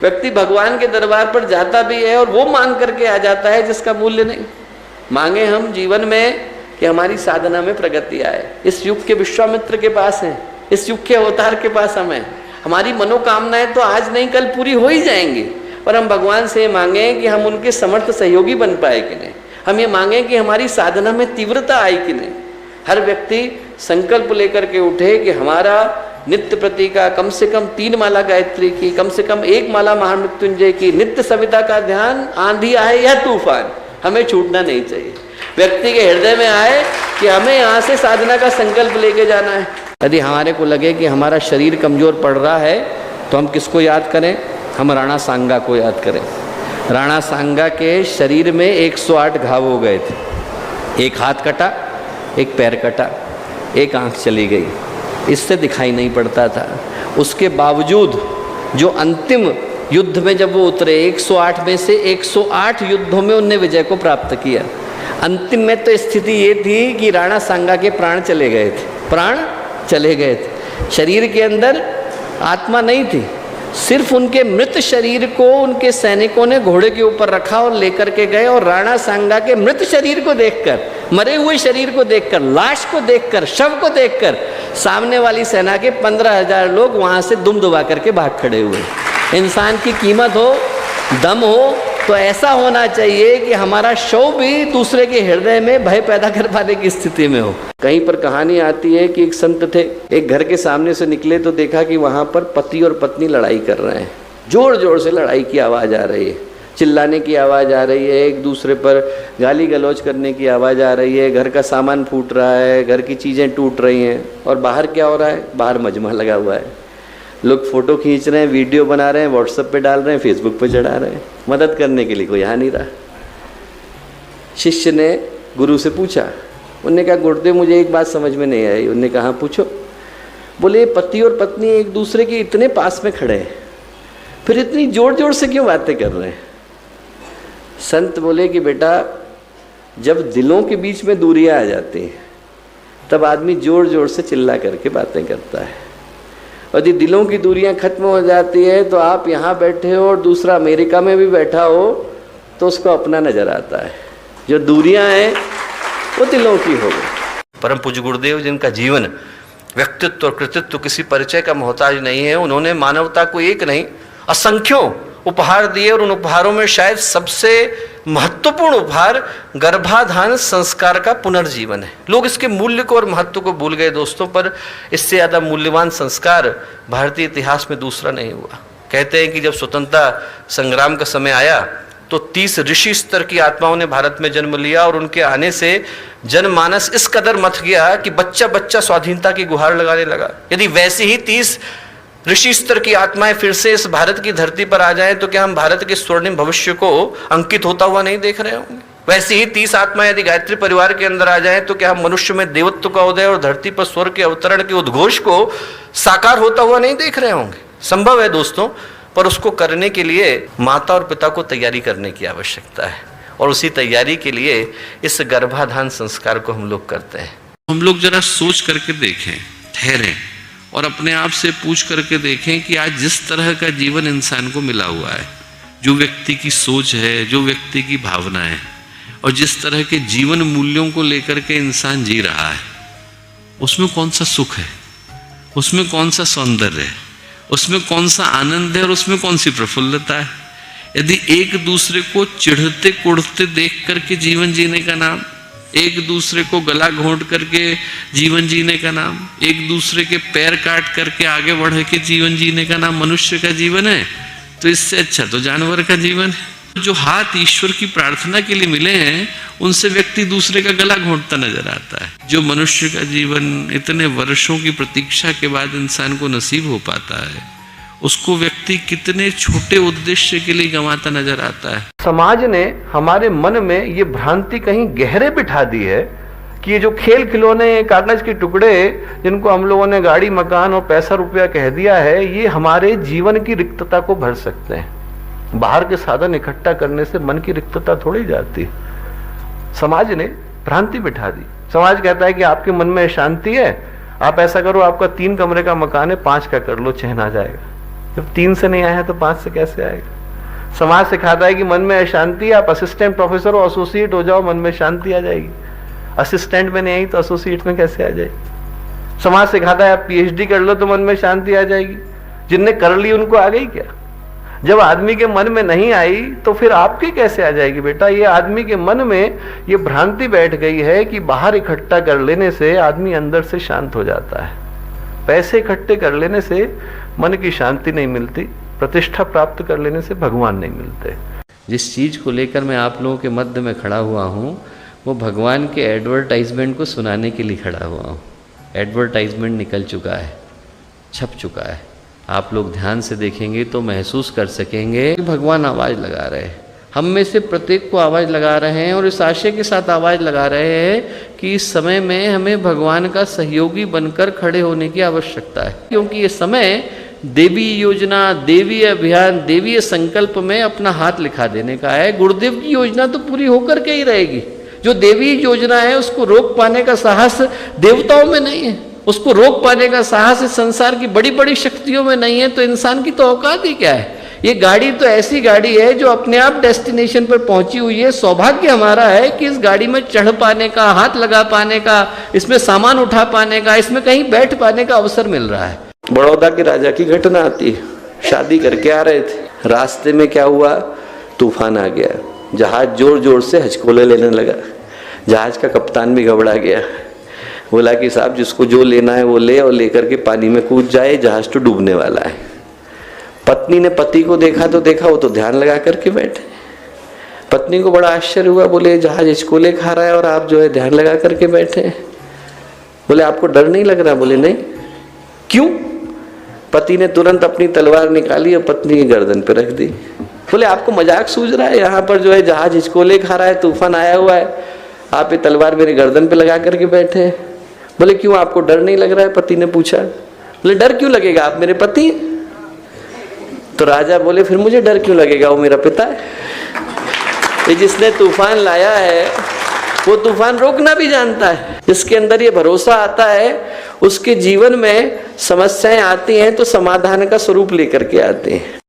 व्यक्ति भगवान के दरबार पर जाता भी है और वो मांग करके आ जाता है जिसका मूल्य नहीं। मांगे हम जीवन में कि हमारी साधना में प्रगति आए। इस युग के विश्वामित्र के पास है, इस युग के अवतार के पास हम हैं। हमारी मनोकामनाएं तो आज नहीं कल पूरी हो ही जाएंगी, पर हम भगवान से मांगे कि हम उनके समर्थ सहयोगी बन पाए कि नहीं। हम ये मांगे कि हमारी साधना में तीव्रता आई कि नहीं। हर व्यक्ति संकल्प लेकर के उठे कि हमारा नित्य प्रति का कम से कम 3 माला गायत्री की, कम से कम 1 माला महामृत्युंजय की, नित्य सविता का ध्यान, आंधी आए या तूफान, हमें छूटना नहीं चाहिए। व्यक्ति के हृदय में आए कि हमें यहाँ से साधना का संकल्प लेके जाना है। यदि हमारे को लगे कि हमारा शरीर कमजोर पड़ रहा है तो हम किसको याद करें? हम राणा सांगा को याद करें। राणा सांगा के शरीर में 108 घाव हो गए थे। एक हाथ कटा, एक पैर कटा, एक आंख चली गई, इससे दिखाई नहीं पड़ता था। उसके बावजूद जो अंतिम युद्ध में जब वो उतरे, 108 में से 108 युद्धों में उनने विजय को प्राप्त किया। अंतिम में तो स्थिति ये थी कि राणा सांगा के प्राण चले गए थे, प्राण चले गए थे। शरीर के अंदर आत्मा नहीं थी। सिर्फ उनके मृत शरीर को उनके सैनिकों ने घोड़े के ऊपर रखा और लेकर के गए, और राणा सांगा के मृत शरीर को देखकर, मरे हुए शरीर को देखकर, लाश को देखकर, शव को देखकर सामने वाली सेना के 15,000 लोग वहां से दुम दुबा करके भाग खड़े हुए। इंसान की कीमत हो, दम हो, तो ऐसा होना चाहिए कि हमारा शव भी दूसरे के हृदय में भय पैदा कर पाने की स्थिति में हो। कहीं पर कहानी आती है कि एक संत थे, एक घर के सामने से निकले तो देखा कि वहां पर पति और पत्नी लड़ाई कर रहे हैं। जोर जोर से लड़ाई की आवाज़ आ रही है, चिल्लाने की आवाज़ आ रही है, एक दूसरे पर गाली गलौज करने की आवाज़ आ रही है, घर का सामान फूट रहा है, घर की चीज़ें टूट रही हैं। और बाहर क्या हो रहा है? बाहर मजमा लगा हुआ है। लोग फोटो खींच रहे हैं, वीडियो बना रहे हैं, व्हाट्सएप पे डाल रहे हैं, फेसबुक पे चढ़ा रहे हैं। मदद करने के लिए कोई आ नहीं रहा। शिष्य ने गुरु से पूछा, उन्होंने कहा गुरुदेव मुझे एक बात समझ में नहीं आई। उन्होंने कहा पूछो। बोले पति और पत्नी एक दूसरे के इतने पास में खड़े हैं, फिर इतनी जोर जोर से क्यों बातें कर रहे हैं? संत बोले कि बेटा, जब दिलों के बीच में दूरियां आ जाती हैं तब आदमी जोर जोर से चिल्ला करके बातें करता है। और यदि दिलों की दूरियां खत्म हो जाती है तो आप यहाँ बैठे हो और दूसरा अमेरिका में भी बैठा हो तो उसको अपना नजर आता है। जो दूरियां हैं वो दिलों की हो गई। परम पूज्य गुरुदेव जिनका जीवन व्यक्तित्व और कृतित्व किसी परिचय का मोहताज नहीं है, उन्होंने मानवता को एक नहीं असंख्यों उपहार दिए, और उन उपहारों में शायद सबसे महत्वपूर्ण उपहार गर्भाधान संस्कार का पुनर्जीवन है। लोग इसके मूल्य को और महत्व को भूल गए दोस्तों, पर इससे ज़्यादा मूल्यवान संस्कार भारतीय इतिहास में दूसरा नहीं हुआ। कहते हैं कि जब स्वतंत्रता संग्राम का समय आया तो 30 ऋषि स्तर की आत्माओं ने भारत में जन्म लिया, और उनके आने से जनमानस इस कदर मथ गया कि बच्चा बच्चा स्वाधीनता की गुहार लगाने लगा। यदि वैसे ही 30 ऋषि स्तर की आत्माएं फिर से इस भारत की धरती पर आ जाएं तो क्या हम भारत के स्वर्णिम भविष्य को अंकित होता हुआ नहीं देख रहे होंगे? वैसे ही 30 आत्माएं यदि गायत्री परिवार के अंदर आ जाएं तो क्या हम मनुष्य में देवत्व का उदय और धरती पर स्वर्ग के अवतरण के उद्घोष को साकार होता हुआ नहीं देख रहे होंगे? संभव है दोस्तों, पर उसको करने के लिए माता और पिता को तैयारी करने की आवश्यकता है, और उसी तैयारी के लिए इस गर्भाधान संस्कार को हम लोग करते हैं। हम लोग जरा सोच करके देखें, ठहरें और अपने आप से पूछ करके देखें कि आज जिस तरह का जीवन इंसान को मिला हुआ है, जो व्यक्ति की सोच है, जो व्यक्ति की भावना है, और जिस तरह के जीवन मूल्यों को लेकर के इंसान जी रहा है, उसमें कौन सा सुख है, उसमें कौन सा सौंदर्य है, उसमें कौन सा आनंद है, और उसमें कौन सी प्रफुल्लता है? यदि एक दूसरे को चिढ़ते कुढ़ते देख करके जीवन जीने का नाम, एक दूसरे को गला घोंट करके जीवन जीने का नाम, एक दूसरे के पैर काट करके आगे बढ़ के जीवन जीने का नाम मनुष्य का जीवन है, तो इससे अच्छा तो जानवर का जीवन है। जो हाथ ईश्वर की प्रार्थना के लिए मिले हैं उनसे व्यक्ति दूसरे का गला घोंटता नजर आता है। जो मनुष्य का जीवन इतने वर्षों की प्रतीक्षा के बाद इंसान को नसीब हो पाता है, उसको व्यक्ति कितने छोटे उद्देश्य के लिए गंवाता नजर आता है। समाज ने हमारे मन में ये भ्रांति कहीं गहरे बिठा दी है कि ये जो खेल खिलौने, कागज के टुकड़े जिनको हम लोगों ने गाड़ी मकान और पैसा रुपया कह दिया है, ये हमारे जीवन की रिक्तता को भर सकते हैं। बाहर के साधन इकट्ठा करने से मन की रिक्तता थोड़ी जाती। समाज ने भ्रांति बिठा दी। समाज कहता है कि आपके मन में शांति है, आप ऐसा करो, आपका 3 कमरे का मकान है, 5 का कर लो, चैन आ जाएगा। जब 3 से नहीं आया तो 5 से कैसे आएगा? समाज सिखाता है कि मन में अशांति, आप असिस्टेंट प्रोफेसर हो, एसोसिएट हो जाओ, मन में शांति आ जाएगी। असिस्टेंट में नहीं आई तो एसोसिएट में कैसे आ जाएगी? समाज सिखाता है आप पीएचडी कर लो तो मन में शांति आ जाएगी। जिनने कर ली उनको आ गई क्या? जब आदमी के मन में नहीं आई तो फिर आपके कैसे आ जाएगी बेटा? ये आदमी के मन में ये भ्रांति बैठ गई है कि बाहर इकट्ठा कर लेने से आदमी अंदर से शांत हो जाता है। पैसे इकट्ठे कर लेने से मन की शांति नहीं मिलती, प्रतिष्ठा प्राप्त कर लेने से भगवान नहीं मिलते। जिस चीज को लेकर मैं आप लोगों के मध्य में खड़ा हुआ हूँ वो भगवान के एडवर्टाइजमेंट को सुनाने के लिए खड़ा हुआ हूँ। एडवर्टाइजमेंट निकल चुका है, छप चुका है। आप लोग ध्यान से देखेंगे तो महसूस कर सकेंगे कि भगवान आवाज़ लगा रहे हैं, हम में से प्रत्येक को आवाज़ लगा रहे हैं और इस आशय के साथ आवाज़ लगा रहे हैं कि इस समय में हमें भगवान का सहयोगी बनकर खड़े होने की आवश्यकता है। क्योंकि ये समय देवी योजना, देवी अभियान, देवीय संकल्प में अपना हाथ लिखा देने का है। गुरुदेव की योजना तो पूरी होकर के ही रहेगी। जो देवी योजना है उसको रोक पाने का साहस देवताओं में नहीं है, उसको रोक पाने का साहस इस संसार की बड़ी बड़ी शक्तियों में नहीं है, तो इंसान की तो औकात ही क्या है? ये गाड़ी तो ऐसी गाड़ी है जो अपने आप डेस्टिनेशन पर पहुंची हुई है। सौभाग्य हमारा है कि इस गाड़ी में चढ़ पाने का, हाथ लगा पाने का, इसमें सामान उठा पाने का, इसमें कहीं बैठ पाने का अवसर मिल रहा है। बड़ौदा के राजा की घटना आती है। शादी करके आ रहे थे, रास्ते में क्या हुआ, तूफान आ गया, जहाज जोर जोर से हचकोले लेने लगा। जहाज का कप्तान भी घबरा गया, बोला कि साहब जिसको जो लेना है वो ले और लेकर के पानी में कूद जाए, जहाज तो डूबने वाला है। पत्नी ने पति को देखा तो देखा वो तो ध्यान लगा करके बैठे। पत्नी को बड़ा आश्चर्य हुआ, बोले जहाज हिचकोले खा रहा है और आप जो है ध्यान लगा करके बैठे। बोले आपको डर नहीं लग रहा? बोले नहीं। क्यों? पति ने तुरंत अपनी तलवार निकाली और पत्नी की गर्दन पर रख दी। बोले आपको मजाक सूझ रहा है? यहाँ पर जो है जहाज हिचकोले खा रहा है, तूफान आया हुआ है, आप ये तलवार मेरी गर्दन पे लगा करके बैठे। बोले क्यों, आपको डर नहीं लग रहा है? पति ने पूछा। बोले डर क्यों लगेगा, आप मेरे पति हैं। तो राजा बोले फिर मुझे डर क्यों लगेगा, वो मेरा पिता है। ये जिसने तूफान लाया है वो तूफान रोकना भी जानता है। जिसके अंदर ये भरोसा आता है उसके जीवन में समस्याएं आती हैं तो समाधान का स्वरूप लेकर के आते हैं।